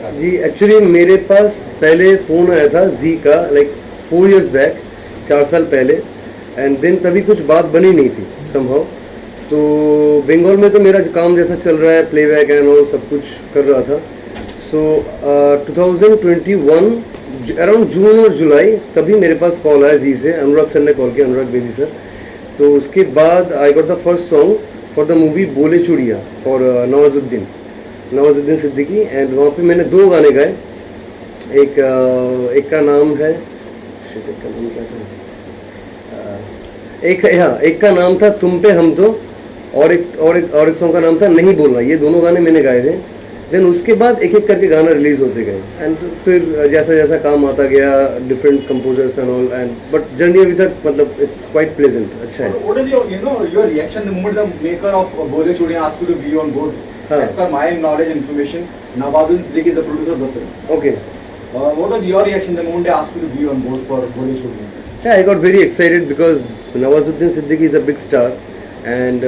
गाने? जी एक्चुअली मेरे पास पहले फ़ोन आया था जी का, लाइक 4 इयर्स बैक, 4 साल पहले, एंड देन तभी कुछ बात बनी नहीं थी संभव। तो बंगाल में तो मेरा जो काम जैसा चल रहा है, प्लेबैक एंड ऑल सब कुछ कर रहा था। सो 2021 अराउंड जून और जुलाई, तभी मेरे पास कॉल आया जी से, अनुराग सर ने कॉल किया, अनुराग बेदी सर। तो उसके बाद I got the first song for the movie बोले चूड़िया फॉर नवाजुद्दीन सिद्दीकी, एंड वहाँ पे मैंने 2 गाने गाए। एक का नाम है, शिट, एक का नाम क्या था, एक का नाम था तुम पे हम तो, और एक सॉन्ग का नाम था नहीं बोलना। ये दोनों गाने मैंने गाए थे। देन उसके बाद एक एक करके गाना रिलीज होते गए, एंड फिर जैसा जैसा काम आता गया, different composers and all, and but journey अभी तक मतलब इट्स क्वाइट प्लेजेंट, अच्छा है। What is your reaction the moment the maker of Bole Chudiyan asked you to be on board? As per my knowledge and information, Nawazuddin Siddiqui is the producer of the film. Okay. What was your reaction the moment they asked you to be on board for Bole Chudiyan? Yeah, I got very excited because Nawazuddin Siddiqui is a big star, and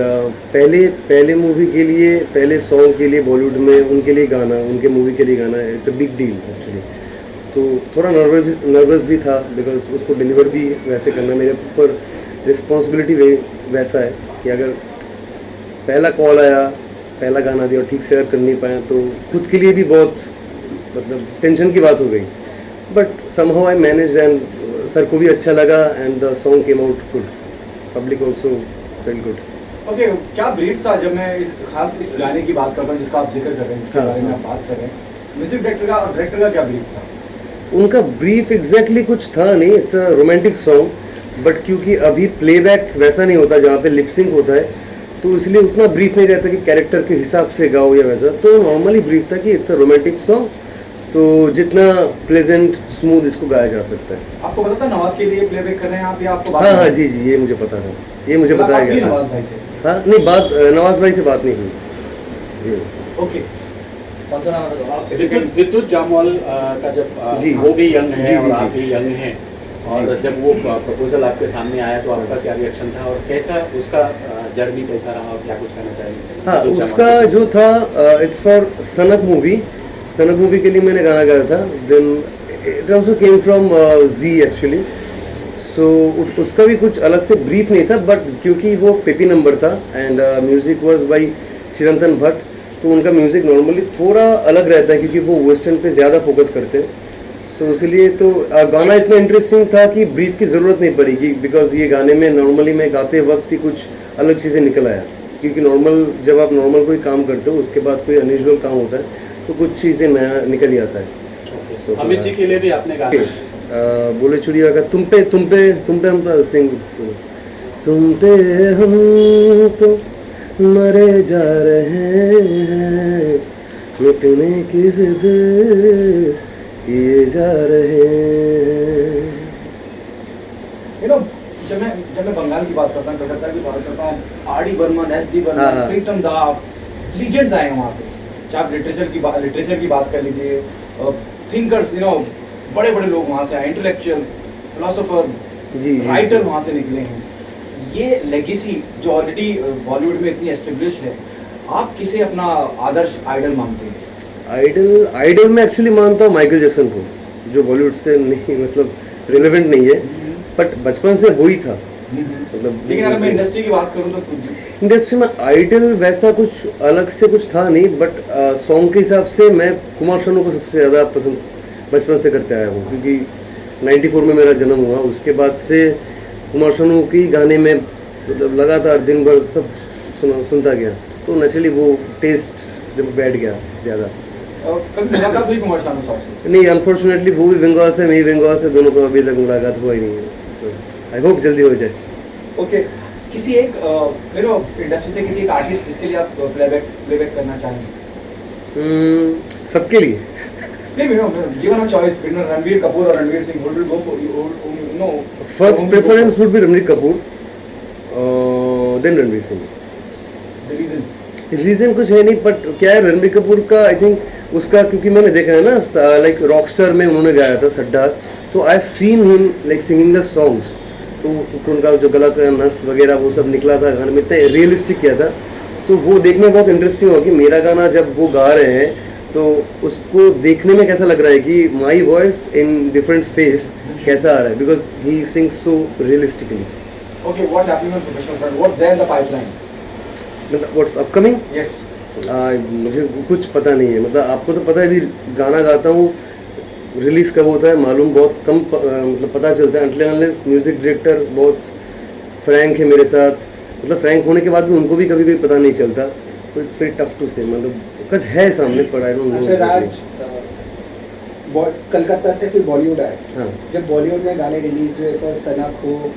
पहले movie के लिए, पहले song के लिए बॉलीवुड में उनके लिए गाना, उनके मूवी के लिए गाना, it's a big deal actually. तो थोड़ा नर्वस भी था बिकॉज उसको डिलीवर भी वैसे करना, मेरे ऊपर रिस्पॉन्सिबिलिटी वैसा है कि अगर पहला कॉल आया, पहला गाना दिया और ठीक से अगर कर नहीं पाया तो खुद के लिए भी बहुत मतलब टेंशन की बात हो गई। But somehow I manage, and sir को भी अच्छा लगा, and the song came out good, public also fail good. Okay, क्या ब्रीफ था जब मैं खास इस गाने की बात करता हूँ जिसका आप जिक्र कर रहे हैं, जिसके बारे में आप बात कर रहे हैं, म्यूजिक डायरेक्टर का क्या ब्रीफ था? उनका ब्रीफ एग्जैक्टली कुछ था नहीं, it's a romantic song, but क्योंकि अभी प्लेबैक वैसा नहीं होता जहाँ पे लिपसिंग होता है, तो इसलिए उतना ब्रीफ नहीं रहता कि कैरेक्टर के हिसाब से गाओ या वैसा। तो नॉर्मली ब्रीफ था कि इट्स अ रोमांटिक सॉन्ग, तो जितना प्लेजेंट स्मूथ इसको गाया जा सकता है। आपको पता था नवाज के लिए प्लेबैक कर रहे हैं आप, या आपको हाँ हाँ जी, ये मुझे पता था, ये मुझे बताया गया था। नवाज भाई से? हाँ नहीं, बात नवाज भाई से बात नहीं हुई जी। ओके, विद्युत जामवाल का जब जी, वो भी यंग है जी, और जी, आप भी यंग हैं, और जब वो प्रपोजल आपके सामने आया तो आपका क्या रिएक्शन था, और कैसा उसका जर्नी कैसा रहा, और क्या कुछ कहना चाहेंगे? हाँ, विद्युत उसका जामवाल जो था इट्स फॉर सनक मूवी के लिए मैंने गाना गाया था। Then it also came from Zee actually. So उसका भी कुछ अलग से ब्रीफ नहीं था, बट क्योंकि वो पेपी नंबर था एंड म्यूजिक वाज बाय चिरंतन भट्ट, तो उनका म्यूजिक नॉर्मली थोड़ा अलग रहता है क्योंकि वो वेस्टर्न पे ज़्यादा फोकस करते हैं। सो इसलिए तो गाना इतना इंटरेस्टिंग था कि ब्रीफ की ज़रूरत नहीं पड़ेगी, बिकॉज ये गाने में नॉर्मली मैं गाते वक्त ही कुछ अलग चीज़ें निकल आया, क्योंकि नॉर्मल जब आप नॉर्मल कोई काम करते हो उसके बाद कोई अनयूजुअल काम होता है तो कुछ चीज़ें नया निकल ही आता है। So, अमित जी के लिए भी आपने गाया? बोले चुड़िया का तुम पे हम तो सिंग, तुम पे हम तो मरे जा रहे हैं, मिटने की जिद किए जा रहे हैं। जब मैं बंगाल की बात करता हूँ, कलकत्ता की बात करता हूँ, आर.डी. बर्मन, एस.डी. बर्मन, प्रीतम दा, लीजेंड्स आए हैं वहाँ से। चाहे आप लिटरेचर की बात कर लीजिए, थिंकर्स, बड़े बड़े लोग वहाँ से आए, इंटेलेक्चुअल, फिलोसोफर, राइटर वहाँ से निकले हैं। ये लेगेसी जो ऑलरेडी बॉलीवुड में इतनी एस्टेब्लिश है, आप किसे अपना आदर्श आइडल मानते हैं? आइडल मैं एक्चुअली मानता हूँ माइकल जैक्सन को, जो बॉलीवुड से नहीं मतलब रिलेवेंट नहीं है, बट बचपन से वही था मतलब। लेकिन अगर मैं इंडस्ट्री की बात करूँ तो इंडस्ट्री में आइडल वैसा कुछ अलग से कुछ था नहीं, बट सॉन्ग के हिसाब से मैं कुमार शानू को सबसे ज़्यादा पसंद बचपन से करते आया हूँ, क्योंकि 94 में मेरा जन्म हुआ। उसके बाद से कुमार शानू की गाने में मतलब लगातार दिन भर सब सुनता गया, तो नेचुरली वो टेस्ट जब बैठ गया ज़्यादा। कभी मुलाकात हुई कुमार शानू साहब से? नहीं, अनफॉर्चुनेटली वो भी बंगाल से, मैं भी बंगाल से, दोनों को अभी तक मुलाकात हुआ ही नहीं है, तो आई होप जल्दी हो जाए। ओके, किसी एक इंडस्ट्री से किसी एक आर्टिस्ट जिसके लिए आप प्लेबैक करना चाहेंगे? सबके लिए given a choice between Ranbir Kapoor और Ranveer Singh, would you go for first preference would be Ranbir Kapoor, then Ranveer Singh. Reason कुछ है नहीं, बट क्या है, रणबीर कपूर का आई थिंक उसका, क्योंकि मैंने देखा है ना लाइक रॉकस्टार में उन्होंने गाया था सड्डा, तो I have seen him like singing the songs, तो उनका जो गला का नस वगैरह वो सब निकला था गाने में, इतना रियलिस्टिक किया था, तो वो देखने बहुत इंटरेस्टिंग हुआ कि मेरा गाना जब वो गा रहे हैं तो उसको देखने में कैसा लग रहा है कि my voice in different face कैसा आ रहा है, because he sings so realistically. Okay, what happening on professional front? What there in the pipeline? मतलब व्हाट्स अपकमिंग, Yes. मुझे कुछ पता नहीं है. मतलब आपको तो पता है अभी गाना गाता हूँ, रिलीज़ कब होता है मालूम बहुत कम मतलब पता चलता है. अनलेस म्यूज़िक डायरेक्टर बहुत फ्रैंक है मेरे साथ, मतलब फ्रैंक होने के बाद भी उनको भी कभी कभी पता नहीं चलता. तो इट्स वेरी टफ टू से, मतलब कुछ है सामने पर आई डोंट नो. अच्छा राज, कलकत्ता से फिर बॉलीवुड आए. हाँ. जब बॉलीवुड में गाने रिलीज हुए फॉर सनक हो,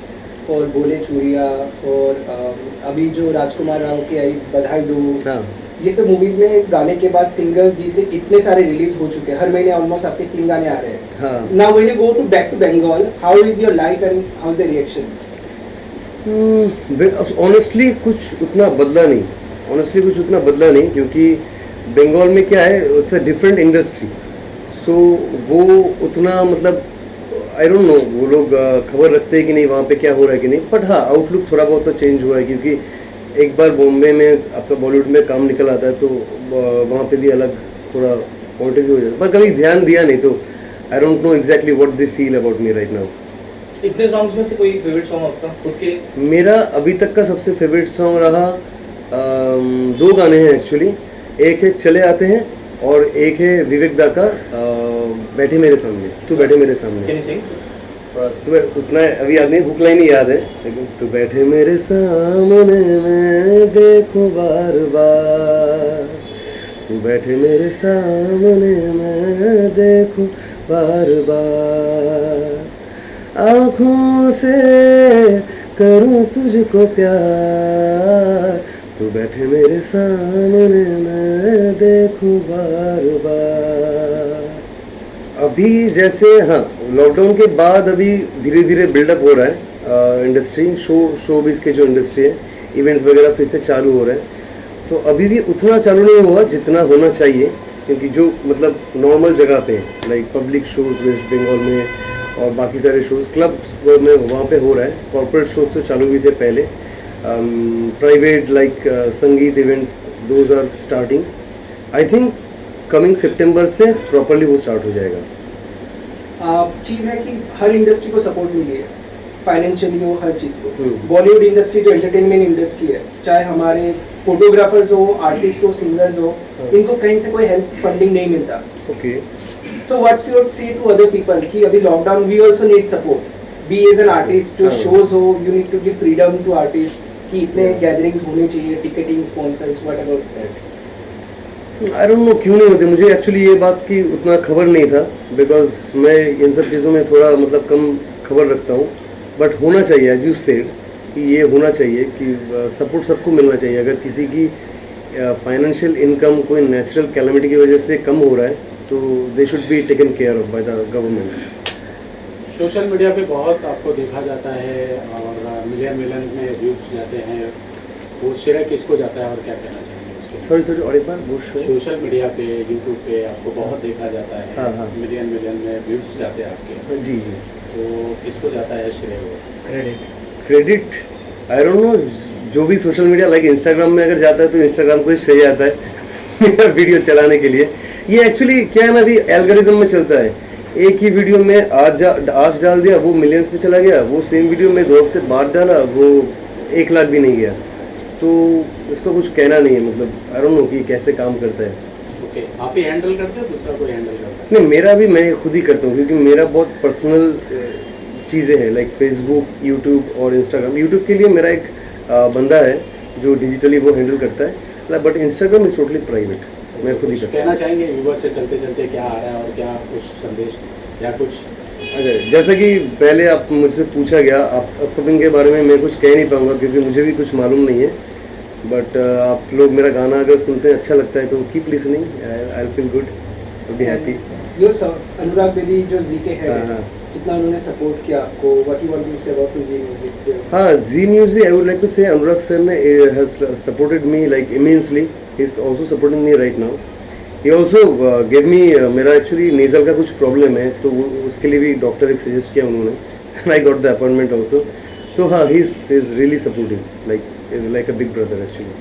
फॉर बोले चूड़िया, फॉर अभी जो राजकुमार राव की आई बधाई दो, हाँ. ये सब मूवीज में गाने के बाद सिंगल्स जी से इतने सारे रिलीज हो चुके हैं. हर महीने ऑलमोस्ट आपके 3 गाने आ रहे हैं. हाँ. Now when you go to back to Bengal, how is your life and how is the reaction? Honestly कुछ उतना बदला नहीं, क्योंकि बंगाल में क्या है, it's a different industry. So वो उतना मतलब आई डोंट नो वो लोग खबर रखते हैं कि नहीं वहाँ पे क्या हो रहा है कि नहीं. बट हाँ, आउटलुक थोड़ा बहुत तो चेंज हुआ है, क्योंकि एक बार बॉम्बे में आपका बॉलीवुड में काम निकल आता है तो वहाँ पे भी अलग थोड़ा पॉइंट ऑफ व्यू हो जाता है. पर कभी ध्यान दिया नहीं, तो आई don't know exactly what they feel about me right now. इतने सॉन्ग्स में से कोई फेवरेट सॉन्ग आपका खुद के? मेरा अभी तक का सबसे फेवरेट सॉन्ग रहा 2 गाने हैं एक्चुअली. एक है चले आते हैं और एक है विवेक दा का बैठे मेरे सामने, तू बैठे मेरे सामने. Can you sing? तो उतना अभी याद नहीं, हुक लाइन ही याद है, लेकिन तू बैठे मेरे सामने मैं देखूं बार बार, तू बैठे मेरे सामने मैं देखूं बार बार, आँखों से करूं तुझको प्यार, तू बैठे मेरे सामने मैं देखूं बार बार. अभी जैसे हाँ, लॉकडाउन के बाद अभी धीरे धीरे बिल्डअप हो रहा है इंडस्ट्री, शोबिज़ के जो इंडस्ट्री है, इवेंट्स वगैरह फिर से चालू हो रहे हैं. तो अभी भी उतना चालू नहीं हुआ जितना होना चाहिए, क्योंकि जो मतलब नॉर्मल जगह पे like public shows West Bengal में और बाकी सारे शोज़ क्लब्स में वहाँ पे हो रहा है. कॉर्पोरेट शोज़ तो चालू भी थे पहले. Private like sangeet events those are starting. I think coming सितंबर से प्रॉपरली वो स्टार्ट हो जाएगा. चीज़ है कि हर इंडस्ट्री को सपोर्ट मिली है, फाइनेंशियली हो, हर चीज़ को. हम्म. बॉलीवुड इंडस्ट्री जो एंटरटेनमेंट इंडस्ट्री है, चाहे हमारे फोटोग्राफर्स हो, आर्टिस्ट हो, सिंगर्स हो, इनको कहीं से कोई हेल्प फंडिंग नहीं मिलता. Okay. So what's your say to other people कि अभी lockdown we also need support, be as an artist. जो हाँ. शोज हो, you need to give freedom to artist कि इतने हाँ. गैदरिंग्स होने चाहिए, ticketing, sponsors, what about that? I don't know क्यों नहीं होते. मुझे एक्चुअली ये बात की उतना खबर नहीं था, बिकॉज मैं इन सब चीज़ों में थोड़ा मतलब कम खबर रखता हूँ. बट होना चाहिए, एज यू सेड, कि ये होना चाहिए कि सपोर्ट सबको मिलना चाहिए. अगर किसी की फाइनेंशियल इनकम कोई नेचुरल कैलेमिटी की वजह से कम हो रहा है तो they should be taken care of by the government. Social media पे बहुत आपको देखा जाता है और मिलियन में व्यूज जाते हैं, वो श्रेय किसको जाता है और क्या कहना चाहिए उसके? सॉरी और एक बार वो सोशल मीडिया पे, यूट्यूब पे आपको बहुत देखा जाता है. हाँ, हाँ. मिलियन में व्यूज जाते हैं आपके, जी जी. तो किसको जाता है श्रेय वो? Credit I don't no. जो भी सोशल मीडिया लाइक इंस्टाग्राम में अगर जाता है तो इंस्टाग्राम को ही श्रेय आता है मेरा वीडियो चलाने के लिए. ये एक्चुअली क्या है ना, अभी एल्गोरिथम में चलता है. एक ही वीडियो में आज डाल दिया, वो मिलियंस पे चला गया. वो सेम वीडियो में 2 हफ्ते बाद डाला, वो 1 लाख भी नहीं गया. तो इसका कुछ कहना नहीं है. मतलब आई डोंट नो कि कैसे काम करता है. ओके, आप ही हैंडल करते हो, दूसरा कोई हैंडल करता है? नहीं, मेरा भी मैं खुद ही करता हूँ, क्योंकि मेरा बहुत पर्सनल चीज़ें हैं लाइक फेसबुक, यूट्यूब और इंस्टाग्राम. यूट्यूब के लिए मेरा एक बंदा है जो डिजिटली वो हैंडल करता है, but Instagram is totally private. मैं खुद ही करता हूँ. कहना चाहेंगे व्यूअर्स से चलते चलते क्या आ रहा है और क्या कुछ संदेश या कुछ? अच्छा, जैसा कि पहले आप मुझसे पूछा गया, आप अपकमिंग के बारे में मैं कुछ कह नहीं पाऊँगा क्योंकि मुझे भी कुछ मालूम नहीं है. बट आप लोग मेरा गाना अगर सुनते हैं, अच्छा लगता है तो keep listening. I will feel good, I be happy. Yo sir, Anurag Bedi जो जी के हेड हाँ, है, हाँ. जितना उन्होंने सपोर्ट किया आपको, what you want to say about Zee music? हाँ, Zee music, I would like to say Anurag sir ने has supported me like immensely. He is also supporting me right now. He also give me, मेरा actually nasal का कुछ problem है, तो उसके लिए भी डॉक्टर एक सजेस्ट किया उन्होंने. I got the appointment also. तो हाँ, he is really supportive, like is like a big brother actually.